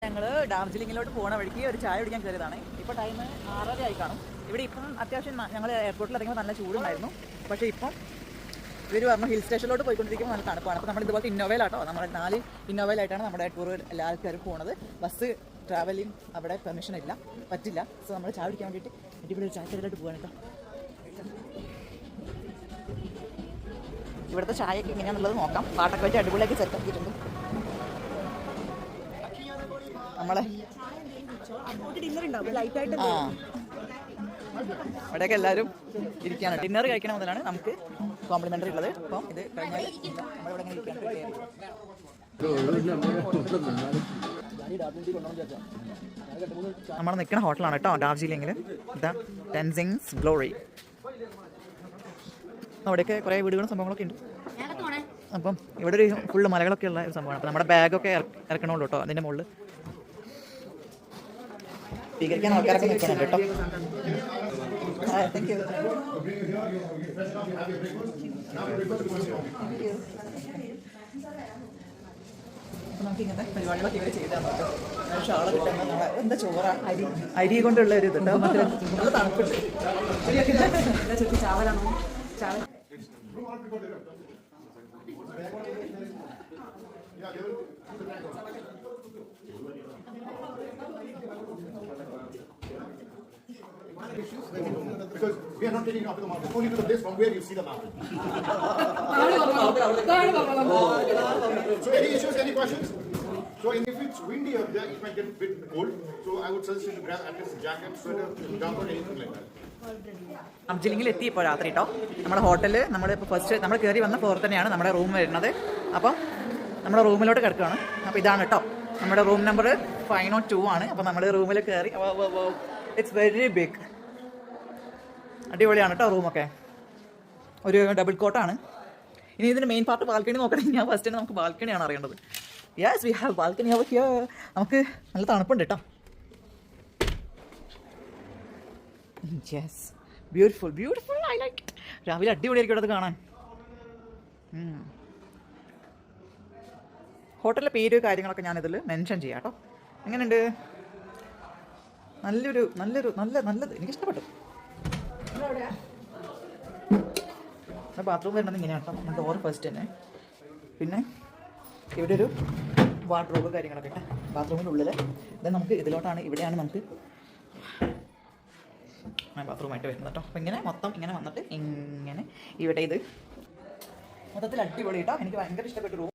ഞങ്ങൾ ഡാർജിലിങ്ങിലോട്ട് പോകുന്ന വഴിക്ക് ഒരു ചായ കുടിക്കാൻ കയറിയതാണ്. ഇപ്പോൾ ടൈം 6:30 ആയി കാണും. ഇവിടെ ഇപ്പം അത്യാവശ്യം ഞങ്ങൾ എയർപോർട്ടിൽ ഇറങ്ങുമ്പോൾ നല്ല ചൂടുണ്ടായിരുന്നു. പക്ഷേ ഇപ്പം ഇവർ പറഞ്ഞു ഹിൽ സ്റ്റേഷനിലോട്ട് പോയിക്കൊണ്ടിരിക്കുമ്പോൾ നല്ല തണുപ്പാണ്. അപ്പോൾ നമ്മൾ ഇതുപോലത്തെ ഇന്നോവയിലാട്ടോ, നമ്മൾ 4 ഇന്നോവയിലായിട്ടാണ് നമ്മുടെ ടൂർ എല്ലാ ആൾക്കാരും പോകുന്നത്. ബസ് ട്രാവലിംഗ് അവിടെ പെർമിഷൻ ഇല്ല, പറ്റില്ല. സോ നമ്മൾ ചായ കുടിക്കാൻ വേണ്ടിയിട്ട് ഇവിടെ ഒരു ചായക്കടയിലോട്ട് പോകാൻ കേട്ടോ. ഇവിടുത്തെ ചായയൊക്കെ എങ്ങനെയാണെന്നുള്ളത് നോക്കാം. പാട്ടൊക്കെ വെച്ച് അടിപൊളിയാക്കി സെറ്റാക്കിയിട്ടുണ്ട്. നമ്മളെ അവിടെയൊക്കെ എല്ലാവരും ഇരിക്കുകയാണ്. ഡിന്നർ കഴിക്കണ മുതലാണ് നമുക്ക് കോംപ്ലിമെൻ്ററി ഉള്ളത്. അപ്പം ഇത് കഴിഞ്ഞാൽ നമ്മളിവിടെ ഇങ്ങനെ ഇരിക്കുകയാണ്. നമ്മൾ നിൽക്കുന്ന ഹോട്ടലാണ് കേട്ടോ ഡാർജിലിംഗിൽ. ഇതാ ടെൻസിങ്സ് ഗ്ലോറി. അവിടെയൊക്കെ കുറേ വീടുകളും സംഭവങ്ങളൊക്കെ ഉണ്ട്. അപ്പം ഇവിടെ ഒരു ഫുള്ള് മലകളൊക്കെ ഉള്ള ഒരു സംഭവമാണ്. അപ്പം നമ്മുടെ ബാഗൊക്കെ ഇറക്കണുള്ളൂ കേട്ടോ അതിൻ്റെ മുകളിൽ. സ്വീകരിക്കാൻ ആൾക്കാരൊക്കെ നിൽക്കുന്നുണ്ട് കേട്ടോ. Thank you. നമുക്ക് ഇങ്ങനത്തെ പരിപാടികളൊക്കെ ഇവർ ചെയ്താൽ ഷാള് കിട്ടുന്ന എന്താ ചോറാണ് അരി കൊണ്ടുള്ള ഒരു ഇതുണ്ട്. നല്ല തണുപ്പുണ്ട്. ചാവലാണോ? Chawal because we are not taking you up to the mountain, only to the place from where you see the mountain. So any issues, any questions? So if it's windy up there, it might get a bit cold. So I would suggest you to grab at least a jacket, sweater, jumper, anything like that. ഡാർജിലിംഗിൽ എത്തി ഇപ്പോൾ രാത്രി കേട്ടോ. നമ്മുടെ ഹോട്ടലിൽ നമ്മളിപ്പോൾ first നമ്മൾ കയറി വന്ന ഫ്ലോർ തന്നെയാണ് നമ്മുടെ റൂം വരുന്നത്. അപ്പം നമ്മുടെ റൂമിലോട്ട് കിടക്കുകയാണ്. അപ്പോൾ ഇതാണ് കേട്ടോ നമ്മുടെ റൂം നമ്പർ 502 ആണ്. അപ്പോൾ നമ്മൾ റൂമിൽ കയറി. It's very big. അടിപൊളിയാണ് കേട്ടോ റൂമൊക്കെ. ഒരു ഡബിൾ കോട്ടാണ്. ഇനി ഇതിൻ്റെ മെയിൻ പാർട്ട് ബാൽക്കണി നോക്കണമെങ്കിൽ ഞാൻ ഫസ്റ്റ് തന്നെ നമുക്ക് ബാൽക്കണിയാണ് അറിയേണ്ടത്. Yes we have balcony over here. നമുക്ക് നല്ല തണുപ്പുണ്ട് കേട്ടോ. Yes beautiful beautiful. I like it. രാവിലെ അടിപൊളിയായിരിക്കും അത് കാണാൻ. ഹോട്ടലിലെ പേര് കാര്യങ്ങളൊക്കെ ഞാനിതിൽ മെൻഷൻ ചെയ്യാം കേട്ടോ. എങ്ങനെയുണ്ട്? നല്ലത് എനിക്കിഷ്ടപ്പെട്ടു. ബാത്റൂം വരുന്നത് ഇങ്ങനെയാണ് കേട്ടോ. നമ്മുടെ ഡോർ ഫസ്റ്റ് തന്നെ. പിന്നെ ഇവിടെ ഒരു വാർഡ്രോബ് കാര്യങ്ങളൊക്കെ കേട്ടോ ബാത്റൂമിൻ്റെ ഉള്ളിൽ. ഇത് നമുക്ക് ഇതിലോട്ടാണ്, ഇവിടെയാണ് നമുക്ക് ബാത്റൂമായിട്ട് വരുന്നത് കേട്ടോ. അപ്പോൾ ഇങ്ങനെ മൊത്തം ഇങ്ങനെ വന്നിട്ട് ഇങ്ങനെ ഇവിടെ ഇത് മൊത്തത്തിൽ അടിപൊളി കേട്ടോ. എനിക്ക് ഭയങ്കര ഇഷ്ടപ്പെട്ടു റൂം.